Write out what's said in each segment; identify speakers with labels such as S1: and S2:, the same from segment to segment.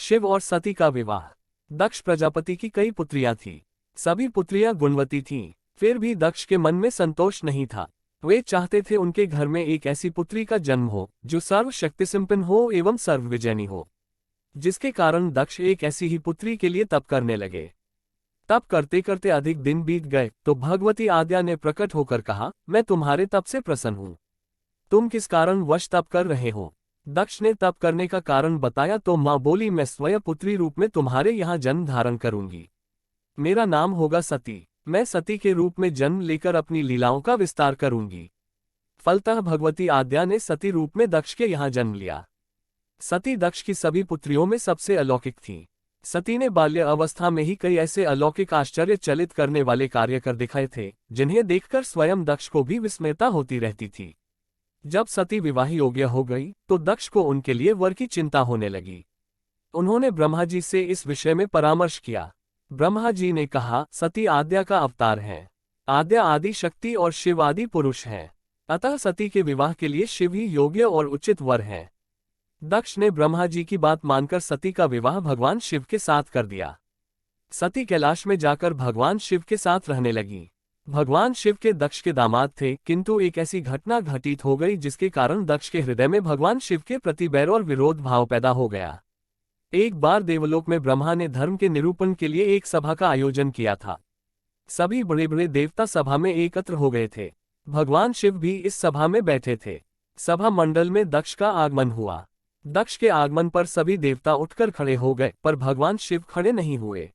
S1: शिव और सती का विवाह। दक्ष प्रजापति की कई पुत्रियां थीं। सभी पुत्रियां गुणवती थीं। फिर भी दक्ष के मन में संतोष नहीं था। वे चाहते थे उनके घर में एक ऐसी पुत्री का जन्म हो जो सर्वशक्तिसंपन्न हो एवं सर्वविजयनी हो, जिसके कारण दक्ष एक ऐसी ही पुत्री के लिए तप करने लगे। तप करते करते अधिक दिन बीत गए तो भगवती आद्या ने प्रकट होकर कहा, मैं तुम्हारे तप से प्रसन्न हूँ। तुम किस कारण वश तप कर रहे हो? दक्ष ने तप करने का कारण बताया तो माँ बोली, मैं स्वयं पुत्री रूप में तुम्हारे यहाँ जन्म धारण करूंगी। मेरा नाम होगा सती। मैं सती के रूप में जन्म लेकर अपनी लीलाओं का विस्तार करूंगी। फलतः भगवती आद्या ने सती रूप में दक्ष के यहाँ जन्म लिया। सती दक्ष की सभी पुत्रियों में सबसे अलौकिक थी। सती ने बाल्य अवस्था में ही कई ऐसे अलौकिक आश्चर्यचलित करने वाले कार्य कर दिखाए थे, जिन्हें देखकर स्वयं दक्ष को भी विस्मयता होती रहती थी। जब सती विवाह योग्य हो गई तो दक्ष को उनके लिए वर की चिंता होने लगी। उन्होंने ब्रह्मा जी से इस विषय में परामर्श किया। ब्रह्मा जी ने कहा, सती आद्या का अवतार है। आद्या आदि शक्ति और शिव आदि पुरुष हैं। अतः सती के विवाह के लिए शिव ही योग्य और उचित वर है। दक्ष ने ब्रह्मा जी की बात मानकर सती का विवाह भगवान शिव के साथ कर दिया। सती कैलाश में जाकर भगवान शिव के साथ रहने लगी। भगवान शिव के दक्ष के दामाद थे, किंतु एक ऐसी घटना घटित हो गई जिसके कारण दक्ष के हृदय में भगवान शिव के प्रति बैर और विरोध भाव पैदा हो गया। एक बार देवलोक में ब्रह्मा ने धर्म के निरूपण के लिए एक सभा का आयोजन किया था। सभी बड़े बड़े देवता सभा में एकत्र हो गए थे। भगवान शिव भी इस सभा में बैठे थे। सभा मंडल में दक्ष का आगमन हुआ। दक्ष के आगमन पर सभी देवता उठकर खड़े हो गए, पर भगवान शिव खड़े नहीं हुए।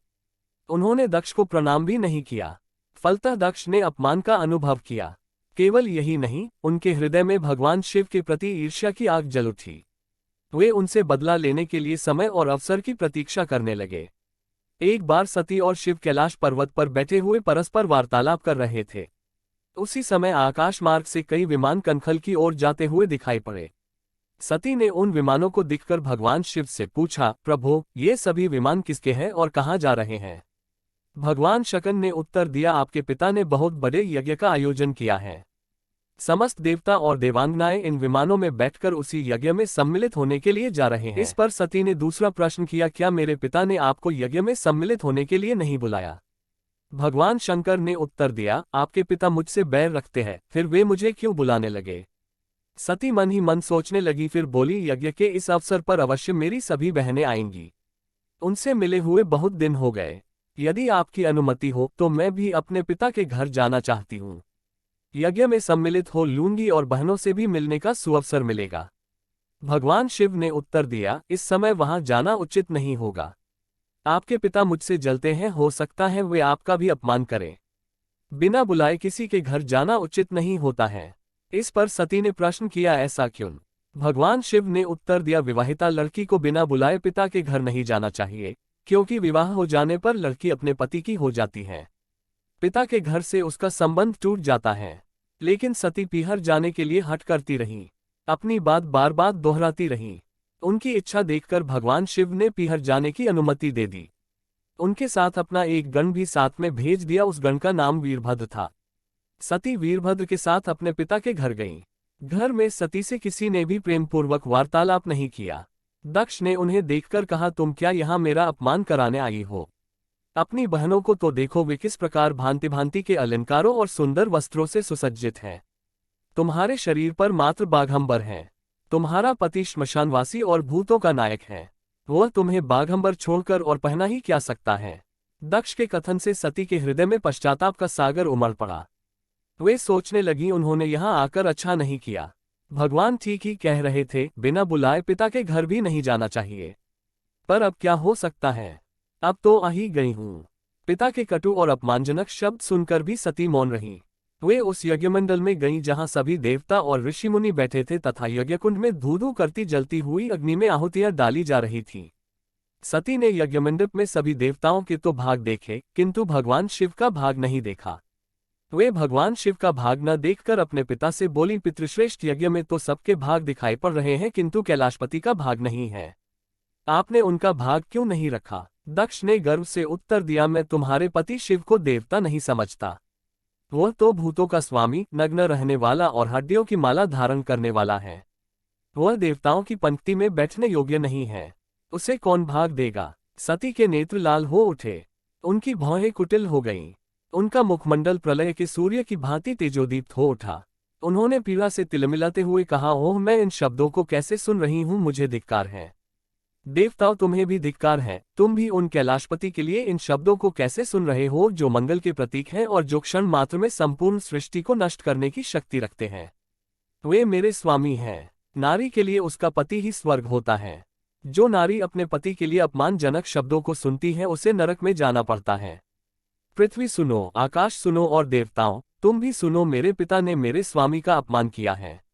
S1: उन्होंने दक्ष को प्रणाम भी नहीं किया। फलतः दक्ष ने अपमान का अनुभव किया। केवल यही नहीं, उनके हृदय में भगवान शिव के प्रति ईर्ष्या की आग जल उठी। वे उनसे बदला लेने के लिए समय और अवसर की प्रतीक्षा करने लगे। एक बार सती और शिव कैलाश पर्वत पर बैठे हुए परस्पर वार्तालाप कर रहे थे। उसी समय आकाश मार्ग से कई विमान कनखल की ओर जाते हुए दिखाई पड़े। सती ने उन विमानों को देखकर भगवान शिव से पूछा, प्रभो, ये सभी विमान किसके हैं और कहाँ जा रहे हैं? भगवान शक्र ने उत्तर दिया, आपके पिता ने बहुत बड़े यज्ञ का आयोजन किया है। समस्त देवता और देवांगनाएं इन विमानों में बैठकर उसी यज्ञ में सम्मिलित होने के लिए जा रहे हैं। इस पर सती ने दूसरा प्रश्न किया, क्या मेरे पिता ने आपको यज्ञ में सम्मिलित होने के लिए नहीं बुलाया? भगवान शंकर ने उत्तर दिया, आपके पिता मुझसे बैर रखते हैं, फिर वे मुझे क्यों बुलाने लगे? सती मन ही मन सोचने लगी, फिर बोली, यज्ञ के इस अवसर पर अवश्य मेरी सभी बहनें आएंगी। उनसे मिले हुए बहुत दिन हो गए। यदि आपकी अनुमति हो तो मैं भी अपने पिता के घर जाना चाहती हूँ। यज्ञ में सम्मिलित हो लूंगी और बहनों से भी मिलने का सुअवसर मिलेगा। भगवान शिव ने उत्तर दिया, इस समय वहां जाना उचित नहीं होगा। आपके पिता मुझसे जलते हैं, हो सकता है वे आपका भी अपमान करें। बिना बुलाए किसी के घर जाना उचित नहीं होता है। इस पर सती ने प्रश्न किया, ऐसा क्यों? भगवान शिव ने उत्तर दिया, विवाहिता लड़की को बिना बुलाए पिता के घर नहीं जाना चाहिए, क्योंकि विवाह हो जाने पर लड़की अपने पति की हो जाती है। पिता के घर से उसका संबंध टूट जाता है। लेकिन सती पीहर जाने के लिए हट करती रही, अपनी बात बार बार दोहराती रही। उनकी इच्छा देखकर भगवान शिव ने पीहर जाने की अनुमति दे दी। उनके साथ अपना एक गण भी साथ में भेज दिया। उस गण का नाम वीरभद्र था। सती वीरभद्र के साथ अपने पिता के घर गईं। घर में सती से किसी ने भी प्रेमपूर्वक वार्तालाप नहीं किया। दक्ष ने उन्हें देखकर कहा, तुम क्या यहाँ मेरा अपमान कराने आई हो? अपनी बहनों को तो देखो, वे किस प्रकार भांति भांति के अलंकारों और सुंदर वस्त्रों से सुसज्जित हैं। तुम्हारे शरीर पर मात्र बाघंबर हैं। तुम्हारा पति श्मशानवासी और भूतों का नायक है। वह तुम्हें बाघंबर छोड़कर और पहना ही क्या सकता है? दक्ष के कथन से सती के हृदय में पश्चाताप का सागर उमड़ पड़ा। वे सोचने लगी, उन्होंने यहाँ आकर अच्छा नहीं किया। भगवान ठीक ही कह रहे थे, बिना बुलाए पिता के घर भी नहीं जाना चाहिए। पर अब क्या हो सकता है? अब तो आ ही गई हूँ। पिता के कटु और अपमानजनक शब्द सुनकर भी सती मौन रही। वे उस यज्ञमंडल में गईं जहाँ सभी देवता और ऋषि मुनि बैठे थे तथा यज्ञकुंड में धू धू करती जलती हुई अग्नि में आहुतियां डाली जा रही थीं। सती ने यज्ञमंडप में सभी देवताओं के तो भाग देखे, किंतु भगवान शिव का भाग नहीं देखा। वे भगवान शिव का भाग न देखकर अपने पिता से बोली, पितृश्रेष्ठ यज्ञ में तो सबके भाग दिखाई पड़ रहे हैं, किंतु कैलाशपति का भाग नहीं है। आपने उनका भाग क्यों नहीं रखा? दक्ष ने गर्व से उत्तर दिया, मैं तुम्हारे पति शिव को देवता नहीं समझता। वह तो भूतों का स्वामी, नग्न रहने वाला और हड्डियों की माला धारण करने वाला है। वह देवताओं की पंक्ति में बैठने योग्य नहीं है। उसे कौन भाग देगा? सती के नेत्र लाल हो उठे, उनकी भौहें कुटिल हो गईं। उनका मुखमंडल प्रलय के सूर्य की भांति तेजोदीप्त हो उठा। उन्होंने पीड़ा से तिलमिलाते हुए कहा, ओह, मैं इन शब्दों को कैसे सुन रही हूं, मुझे धिक्कार है। देवताओं, तुम्हें भी धिक्कार है। तुम भी उन कैलाशपति के लिए इन शब्दों को कैसे सुन रहे हो, जो मंगल के प्रतीक हैं और जो क्षण मात्र में संपूर्ण सृष्टि को नष्ट करने की शक्ति रखते हैं। वे मेरे स्वामी हैं। नारी के लिए उसका पति ही स्वर्ग होता है। जो नारी अपने पति के लिए अपमानजनक शब्दों को सुनती है, उसे नरक में जाना पड़ता है। पृथ्वी सुनो, आकाश सुनो और देवताओं, तुम भी सुनो, मेरे पिता ने मेरे स्वामी का अपमान किया है।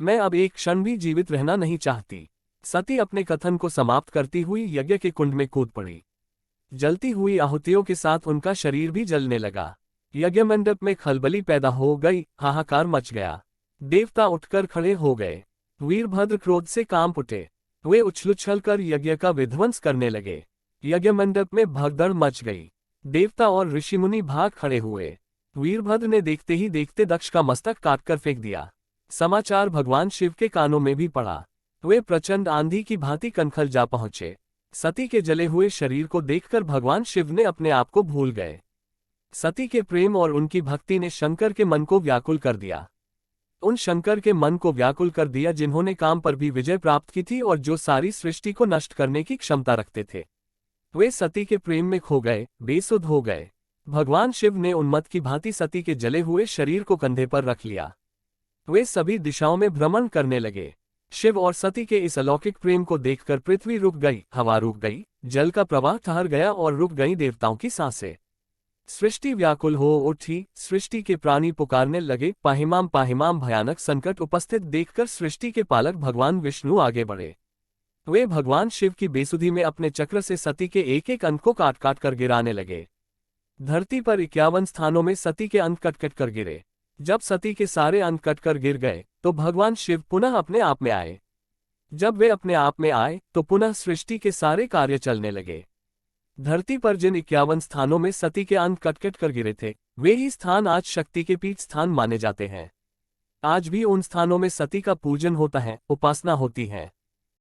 S1: मैं अब एक क्षण भी जीवित रहना नहीं चाहती। सती अपने कथन को समाप्त करती हुई यज्ञ के कुंड में कूद पड़ी। जलती हुई आहुतियों के साथ उनका शरीर भी जलने लगा। यज्ञ मंडप में खलबली पैदा हो गई, हाहाकार मच गया। देवता उठकर खड़े हो गए। वीरभद्र क्रोध से कांप उठे। वे उछल कर यज्ञ का विध्वंस करने लगे। यज्ञ मंडप में भगदड़ मच गई। देवता और ऋषिमुनि भाग खड़े हुए। वीरभद्र ने देखते ही देखते दक्ष का मस्तक काटकर फेंक दिया। समाचार भगवान शिव के कानों में भी पड़ा। वे प्रचंड आंधी की भांति कनखल जा पहुंचे। सती के जले हुए शरीर को देखकर भगवान शिव ने अपने आप को भूल गए। सती के प्रेम और उनकी भक्ति ने शंकर के मन को व्याकुल कर दिया। उन शंकर के मन को व्याकुल कर दिया जिन्होंने काम पर भी विजय प्राप्त की थी और जो सारी सृष्टि को नष्ट करने की क्षमता रखते थे। वे सती के प्रेम में खो गए, बेसुध हो गए। भगवान शिव ने उन्मत्त की भांति सती के जले हुए शरीर को कंधे पर रख लिया। वे सभी दिशाओं में भ्रमण करने लगे। शिव और सती के इस अलौकिक प्रेम को देखकर पृथ्वी रुक गई, हवा रुक गई, जल का प्रवाह ठहर गया और रुक गई देवताओं की सांसें। सृष्टि व्याकुल हो उठी। सृष्टि के प्राणी पुकारने लगे, पाहिमाम पाहिमाम। भयानक संकट उपस्थित देखकर सृष्टि के पालक भगवान विष्णु आगे बढ़े। वे भगवान शिव की बेसुधी में अपने चक्र से सती के एक एक अंग को काट काट कर गिराने लगे। धरती पर 51 स्थानों में सती के अंग कट कट कर गिरे। जब सती के सारे अंग कट कर गिर गए तो भगवान शिव पुनः अपने आप में आए। जब वे अपने आप में आए तो पुनः सृष्टि के सारे कार्य चलने लगे। धरती पर जिन 51 स्थानों में सती के अंग कट कट कर गिरे थे, वे ही स्थान आज शक्ति के पीठ स्थान माने जाते हैं। आज भी उन स्थानों में सती का पूजन होता है, उपासना होती है।